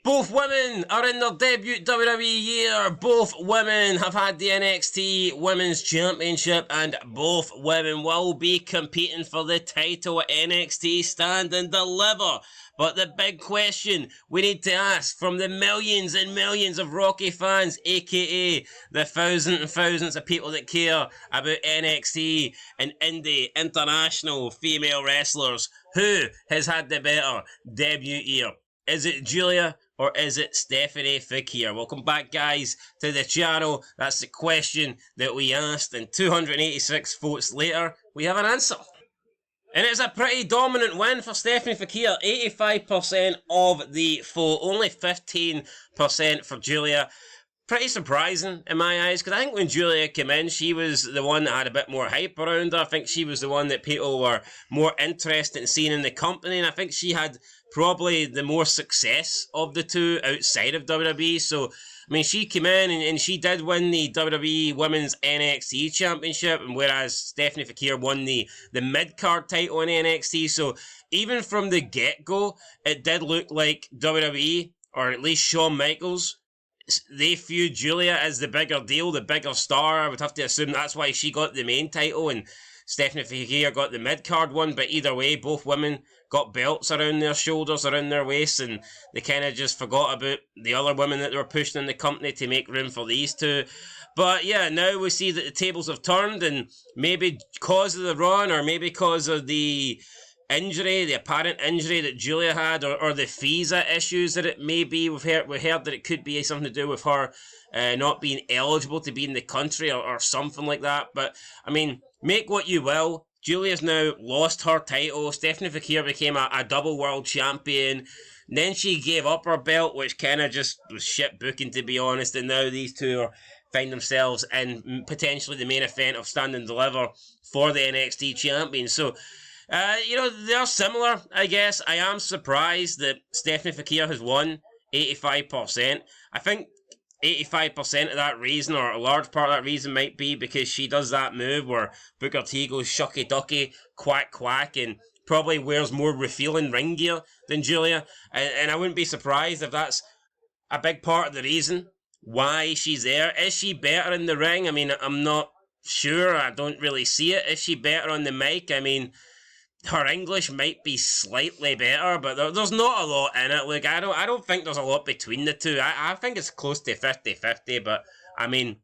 Both women are in their debut WWE year. Both women have had the NXT Women's Championship, and both women will be competing for the title at NXT Stand and Deliver. But the big question we need to ask from the millions and millions of Rocky fans, aka the thousands and thousands of people that care about NXT and indie international female wrestlers, who has had the better debut year? Is it Giulia or is it Stephanie Vaquer? Welcome back, guys, to the channel. That's the question that we asked, and 286 votes later, we have an answer. And it's a pretty dominant win for Stephanie Vaquer. 85% of the vote, only 15% for Giulia. Pretty surprising in my eyes, because I think when Giulia came in, she was the one that had a bit more hype around her. I think she was the one that people were more interested in seeing in the company, and I think she had probably the more success of the two outside of WWE. So, I mean, she came in and she did win the WWE Women's NXT Championship, and whereas Stephanie Vaquer won the mid-card title in NXT. So, even from the get-go, it did look like WWE, or at least Shawn Michaels, they viewed Giulia as the bigger deal, the bigger star. I would have to assume that's why she got the main title and Stephanie Vaquer got the mid-card one. But either way, both women got belts around their shoulders, around their waists, and they kind of just forgot about the other women that they were pushing in the company to make room for these two. But yeah, now we see that the tables have turned, and maybe because of the run, or maybe because of the injury, the apparent injury that Giulia had, or the visa issues that it may be. We heard that it could be something to do with her not being eligible to be in the country, or something like that. But, I mean, make what you will. Giulia's now lost her title. Stephanie Vaquer became a double world champion. And then she gave up her belt, which kind of just was shit booking, to be honest. And now these two find themselves in potentially the main event of Stand and Deliver for the NXT champion. So, you know, they're similar, I guess. I am surprised that Stephanie Vaquer has won 85%. I think 85% of that reason, or a large part of that reason, might be because she does that move where Booker T goes shucky ducky, quack quack, and probably wears more revealing ring gear than Giulia. And I wouldn't be surprised if that's a big part of the reason why she's there. Is she better in the ring? I mean, I'm not sure. I don't really see it. Is she better on the mic? I mean, her English might be slightly better, but there's not a lot in it. Like, I don't think there's a lot between the two. I think it's close to 50-50, but, I mean,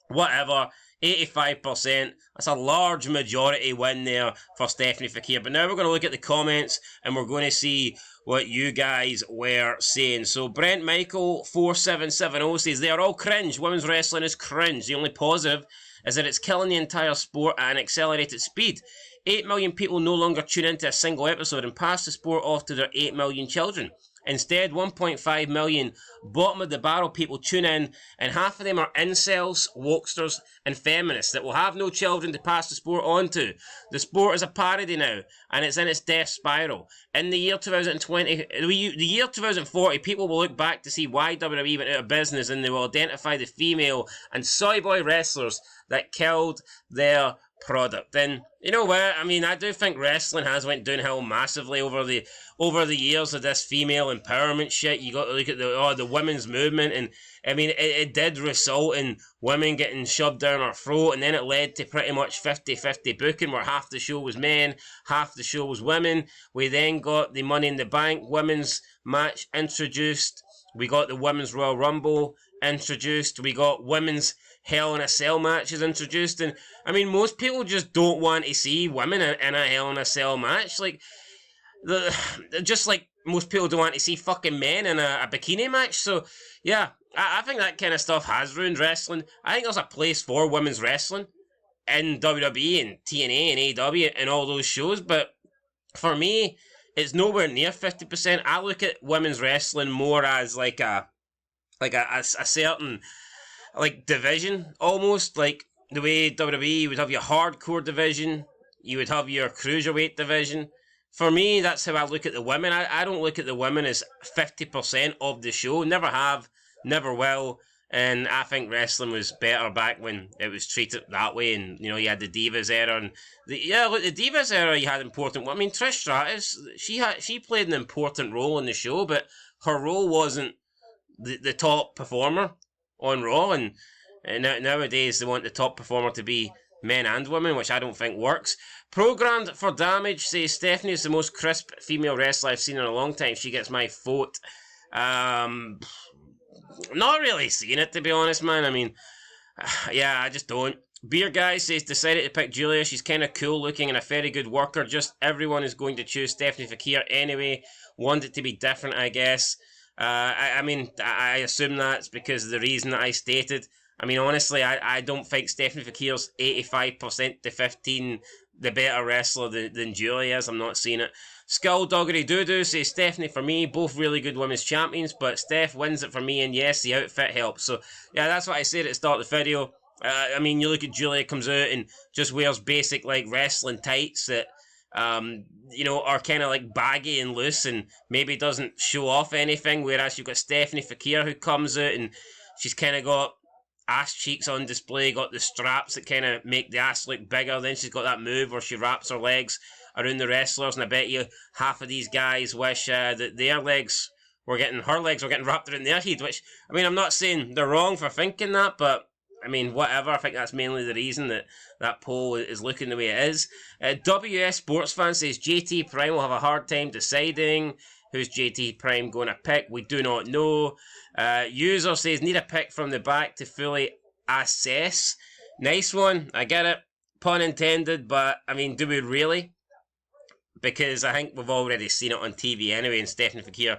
whatever. 85%. That's a large majority win there for Stephanie Vaquer. But now we're going to look at the comments, and we're going to see what you guys were saying. So, Brent Michael 4770 says, they are all cringe. Women's wrestling is cringe. The only positive is that it's killing the entire sport at an accelerated speed. 8 million people no longer tune into a single episode and pass the sport off to their 8 million children. Instead, 1.5 million bottom of the barrel people tune in, and half of them are incels, wokesters, and feminists that will have no children to pass the sport on to. The sport is a parody now, and it's in its death spiral. In the year 2020, the year 2040, people will look back to see why WWE went out of business, and they will identify the female and soy boy wrestlers that killed their product. And you know what? I mean, I do think wrestling has went downhill massively over the years of this female empowerment shit. You got to look at the women's movement, and I mean, it did result in women getting shoved down our throat, and then it led to pretty much 50-50 booking, where half the show was men, half the show was women. We then got the Money in the Bank women's match introduced. We got the Women's Royal Rumble introduced. We got women's Hell in a Cell matches introduced. And I mean, most people just don't want to see women in a Hell in a Cell match. Like, just like most people don't want to see fucking men in a bikini match. So yeah, I think that kind of stuff has ruined wrestling. I think there's a place for women's wrestling in WWE and TNA and AEW and all those shows, but for me, it's nowhere near 50%. I look at women's wrestling more as like a certain like division, almost like the way WWE, you would have your hardcore division, you would have your cruiserweight division. For me, that's how I look at the women. I don't look at the women as 50% of the show. Never have, never will. And I think wrestling was better back when it was treated that way. And, you know, you had the Divas era. And the Divas era, you had important... I mean, Trish Stratus, she played an important role in the show, but her role wasn't the top performer on Raw, and nowadays they want the top performer to be men and women, which I don't think works. Programmed for Damage says Stephanie is the most crisp female wrestler I've seen in a long time. She gets my vote. Not really seeing it, to be honest, man. I mean, yeah, I just don't. Beer Guy says decided to pick Giulia. She's kind of cool looking and a very good worker. Just everyone is going to choose Stephanie Vaquer anyway. Want it to be different, I guess. I mean, I assume that's because of the reason that I stated. I mean, honestly, I don't think Stephanie Vaquer's 85% to 15 the better wrestler than Giulia is. I'm not seeing it. Skulldoggery Doodoo says Stephanie for me, both really good women's champions, but Steph wins it for me, and yes, the outfit helps. So, yeah, that's what I said at the start of the video. I mean, you look at Giulia comes out and just wears basic, like, wrestling tights that, you know, are kind of, like, baggy and loose and maybe doesn't show off anything, whereas you've got Stephanie Vaquer who comes out and she's kind of got ass cheeks on display, got the straps that kind of make the ass look bigger. Then she's got that move where she wraps her legs around the wrestlers, and I bet you half of these guys wish that her legs were getting wrapped around their head, which, I mean, I'm not saying they're wrong for thinking that, but I mean, whatever. I think that's mainly the reason that poll is looking the way it is. WS Sports Fan says JT Prime will have a hard time deciding who's JT Prime going to pick. We do not know. User says need a pick from the back to fully assess. Nice one. I get it. Pun intended, but I mean, do we really? Because I think we've already seen it on TV anyway, and Stephanie Vaquer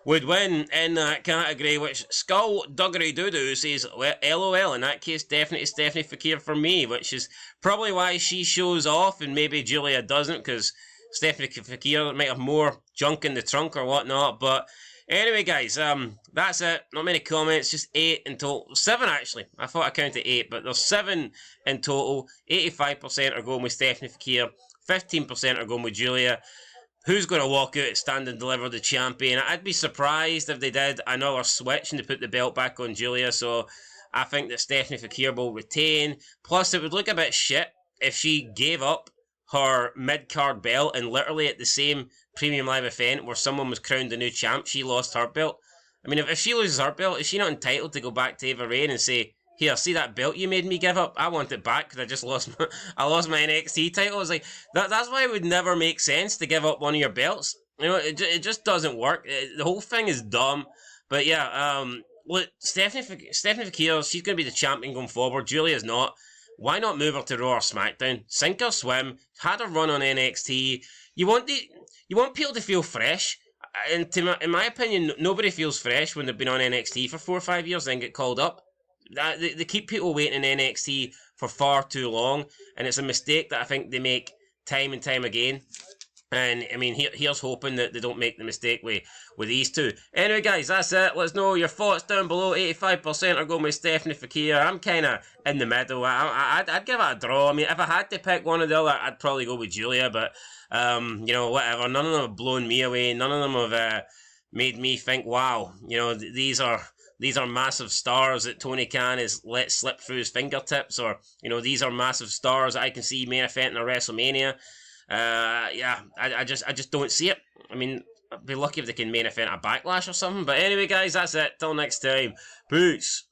would win in that category, which Skullduggery Doodoo says, well, LOL, in that case, definitely Stephanie Vaquer for me, which is probably why she shows off and maybe Giulia doesn't, because Stephanie Vaquer might have more junk in the trunk or whatnot. But anyway, guys, that's it. Not many comments, just 8 in total. 7, actually. I thought I counted 8, but there's 7 in total. 85% are going with Stephanie Vaquer. 15% are going with Giulia. Who's going to walk out, stand and deliver the champion? I'd be surprised if they did another switch and they put the belt back on Giulia. So I think that Stephanie Vaquer will retain. Plus, it would look a bit shit if she gave up her mid-card belt and literally at the same Premium Live event where someone was crowned the new champ, she lost her belt. I mean, if she loses her belt, is she not entitled to go back to Eva Raine and say, here, see that belt you made me give up? I want it back because I just lost my NXT title. It's like, that's why it would never make sense to give up one of your belts. You know, it just doesn't work. The whole thing is dumb. But yeah, look, Stephanie Vaquer, she's going to be the champion going forward. Giulia's not. Why not move her to Raw or SmackDown? Sink or swim. Had her run on NXT. You want people to feel fresh. And in my opinion, nobody feels fresh when they've been on NXT for 4 or 5 years and get called up. They keep people waiting in NXT for far too long, and it's a mistake that I think they make time and time again. And I mean, here's hoping that they don't make the mistake with these two. Anyway, guys, that's it. Let us know your thoughts down below. 85% are going with Stephanie Vaquer. I'm kind of in the middle. I'd give it a draw. I mean, if I had to pick one or the other, I'd probably go with Giulia. But you know, whatever. None of them have blown me away. None of them have made me think, wow, you know, these are massive stars that Tony Khan has let slip through his fingertips, or, you know, these are massive stars that I can see main event in a WrestleMania. Yeah, I just don't see it. I mean, I'd be lucky if they can main event a Backlash or something. But anyway, guys, that's it. Till next time. Peace.